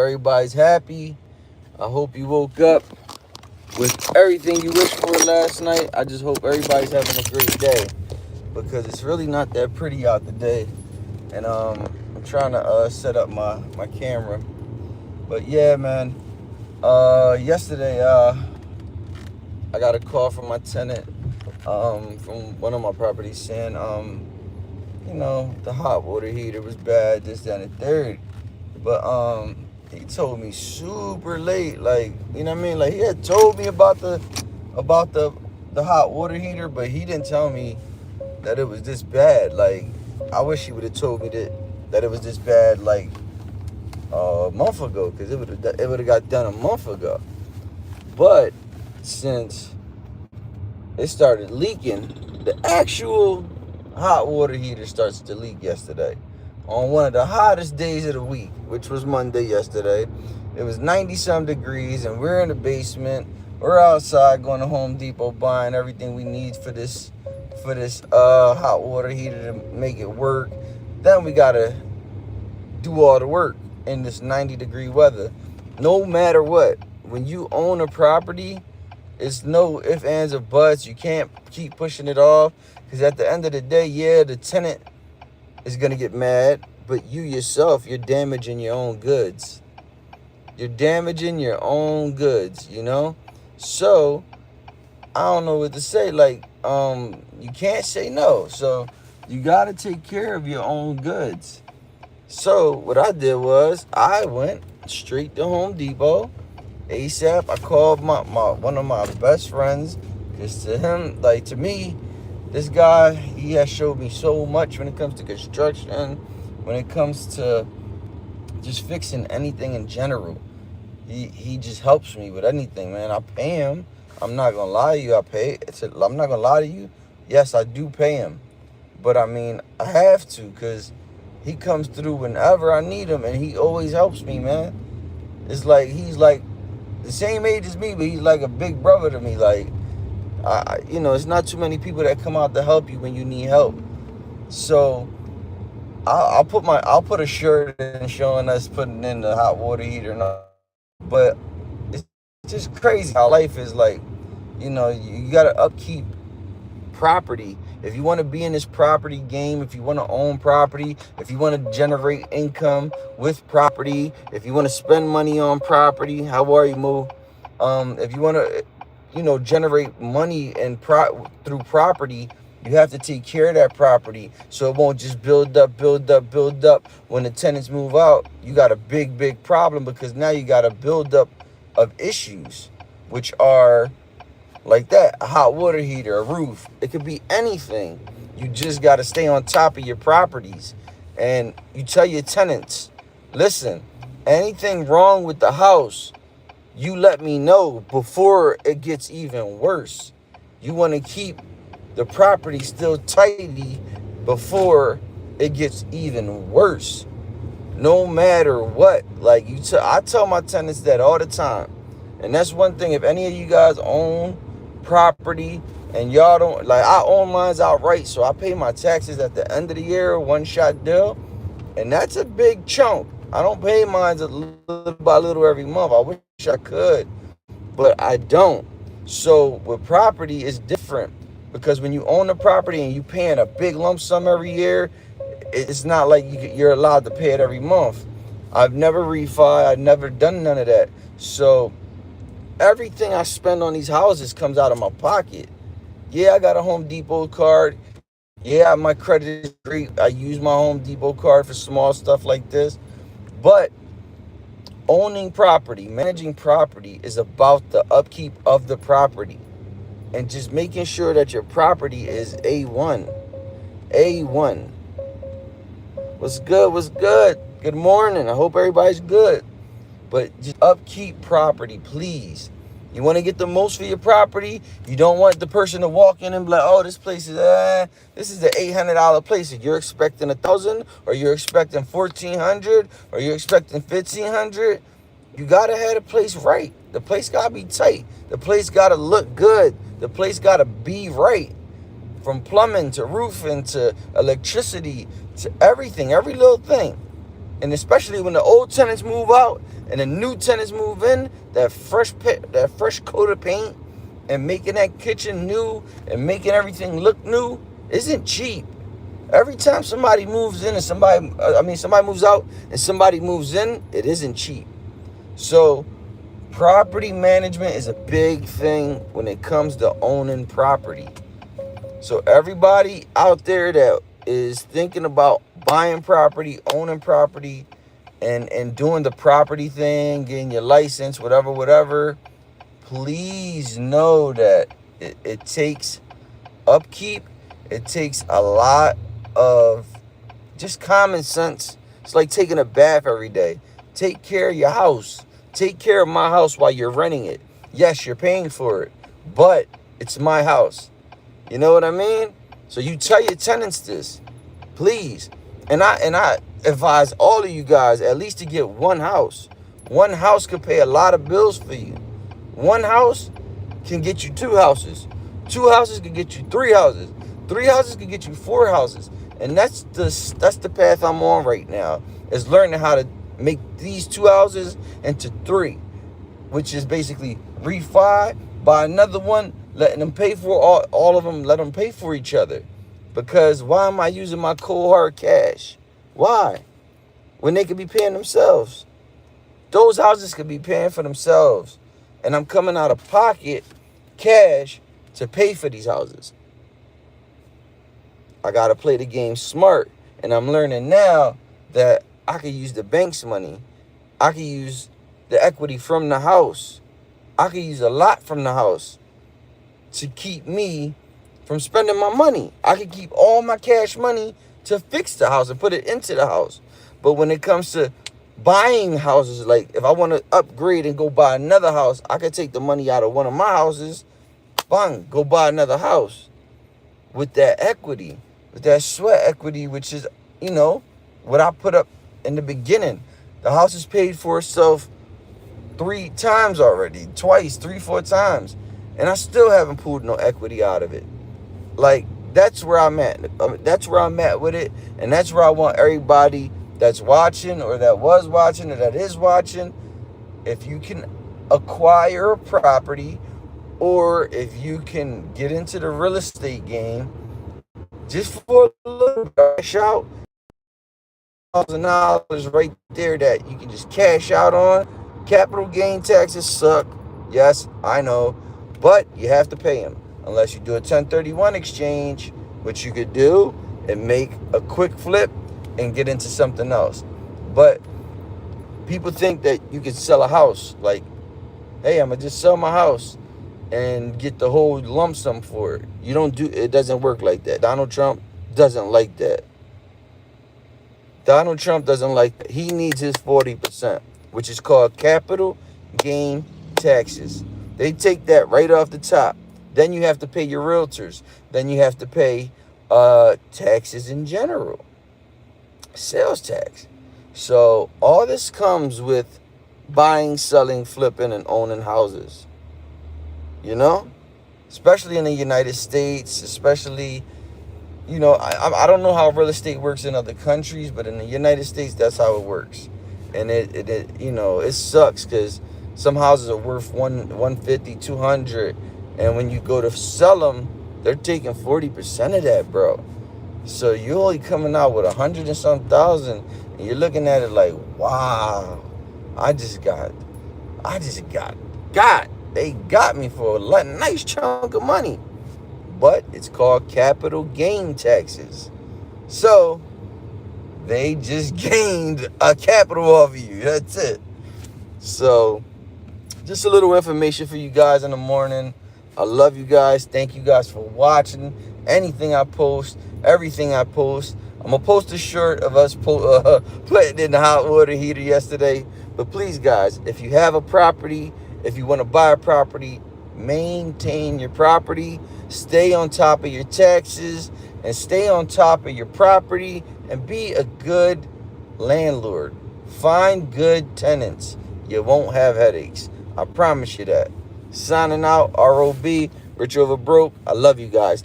everybody's happy. I hope you woke up with everything you wished for last night. I just hope everybody's having a great day, because it's really not that pretty out today. And I'm trying to set up my camera. But yeah, man. Yesterday I got a call from my tenant from one of my properties saying the hot water heater was bad, this, that, and the third. But he told me super late, like, you know what I mean? Like, he had told me about the hot water heater, but he didn't tell me that it was this bad. Like, I wish he would have told me that it was this bad, like, a month ago, because it would have got done a month ago. But since it started leaking, the actual hot water heater starts to leak yesterday on one of the hottest days of the week, which was Monday yesterday. It was 90-some degrees, and we're in the basement. We're outside going to Home Depot buying everything we need for this hot water heater to make it work. Then we gotta do all the work in this 90-degree weather. No matter what, when you own a property, it's no ifs, ands, or buts. You can't keep pushing it off, because at the end of the day, yeah, the tenant is going to get mad, but you yourself, you're damaging your own goods. You're damaging your own goods, you know? So, I don't know what to say. Like, you can't say no. So, you got to take care of your own goods. So, what I did was, I went straight to Home Depot ASAP. I called my one of my best friends, because to me, this guy, he has showed me so much when it comes to construction, when it comes to just fixing anything in general. He just helps me with anything, man. I pay him. I'm not gonna lie to you. I'm not gonna lie to you. Yes, I do pay him, but I mean, I have to, because he comes through whenever I need him, and he always helps me, man. It's like he's like the same age as me, but he's like a big brother to me. Like, it's not too many people that come out to help you when you need help. So I'll put a shirt in showing us putting in the hot water heater and all. But it's just crazy how life is. Like, you gotta upkeep property. If you want to be in this property game, if you want to own property, if you want to generate income with property, if you want to spend money on property, how are you, Moo? If you want to, generate money and through property, you have to take care of that property, so it won't just build up. When the tenants move out, you got a big problem, because now you got a build-up of issues, which are like that: a hot water heater, a roof. It could be anything. You just got to stay on top of your properties. And you tell your tenants, listen, anything wrong with the house, you let me know before it gets even worse. You want to keep the property still tidy before it gets even worse. No matter what. Like, I tell my tenants that all the time. And that's one thing. If any of you guys own property and y'all don't, like, I own mine outright, so I pay my taxes at the end of the year, one shot deal, and that's a big chunk. I don't pay mine a little by little every month. I wish I could, but I don't. So with property, it's different, because when you own the property and you paying a big lump sum every year, it's not like you're allowed to pay it every month. I've never refi. I've never done none of that. So everything I spend on these houses comes out of my pocket. Yeah, I got a Home Depot card. Yeah, my credit is great. I use my Home Depot card for small stuff like this. But owning property, managing property, is about the upkeep of the property, and just making sure that your property is A1. A1. What's good? Good morning. I hope everybody's good. But just upkeep property, please. You want to get the most for your property. You don't want the person to walk in and be like, oh, this place is, this is the $800 place. If you're expecting $1,000, or you're expecting $1,400, or you're expecting $1,500, you got to have the place right. The place got to be tight. The place got to look good. The place got to be right. From plumbing to roofing to electricity to everything, every little thing. And especially when the old tenants move out and the new tenants move in, that fresh coat of paint and making that kitchen new and making everything look new isn't cheap. Every time somebody moves in and somebody moves out and somebody moves in, it isn't cheap. So property management is a big thing when it comes to owning property. So everybody out there that is thinking about buying property, owning property, and doing the property thing, getting your license, whatever, please know that it takes upkeep. It takes a lot of just common sense. It's like taking a bath every day. Take care of your house. Take care of my house while you're renting it. Yes, you're paying for it, but it's my house. You know what I mean? So you tell your tenants this, please. And I advise all of you guys at least to get one house. One house could pay a lot of bills for you. One house can get you two houses. Two houses can get you three houses. Three houses can get you four houses. And that's the path I'm on right now, is learning how to make these two houses into three, which is basically refi, buy another one, letting them pay for all of them, let them pay for each other. Because why am I using my cold hard cash? Why? When they could be paying themselves. Those houses could be paying for themselves. And I'm coming out of pocket cash to pay for these houses. I got to play the game smart. And I'm learning now that I could use the bank's money. I could use the equity from the house. I could use a lot from the house to keep me from spending my money. I could keep all my cash money to fix the house and put it into the house. But when it comes to buying houses, like if I want to upgrade and go buy another house, I could take the money out of one of my houses, bang, go buy another house with that equity, with that sweat equity, which is, what I put up in the beginning. The house is paid for itself 3 times already, twice, 3, 4 times. And I still haven't pulled no equity out of it. Like, that's where I'm at. That's where I'm at with it. And that's where I want everybody that's watching or that was watching or that is watching. If you can acquire a property or if you can get into the real estate game, just for a little cash out, $1,000 right there that you can just cash out on. Capital gain taxes suck. Yes, I know. But you have to pay them. Unless you do a 1031 exchange, which you could do and make a quick flip and get into something else. But people think that you can sell a house. Like, hey, I'm going to just sell my house and get the whole lump sum for it. It doesn't work like that. Donald Trump doesn't like that. Donald Trump doesn't like that. He needs his 40%, which is called capital gain taxes. They take that right off the top. Then you have to pay your realtors. Then you have to pay taxes in general. Sales tax. So all this comes with buying, selling, flipping, and owning houses. Especially in the United States, especially, I don't know how real estate works in other countries, but in the United States, that's how it works. And it sucks because some houses are worth 150, 200. And when you go to sell them, they're taking 40% of that, bro. So you're only coming out with 100 and some thousand, and you're looking at it like, wow, they got me for a nice chunk of money. But it's called capital gain taxes. So they just gained a capital off of you. That's it. So just a little information for you guys in the morning. I love you guys. Thank you guys for watching. Anything I post, everything I post. I'm going to post a shirt of us putting in the hot water heater yesterday. But please, guys, if you have a property, if you want to buy a property, maintain your property. Stay on top of your taxes and stay on top of your property and be a good landlord. Find good tenants. You won't have headaches. I promise you that. Signing out, R.O.B. Rich Over Broke. I love you guys. Thank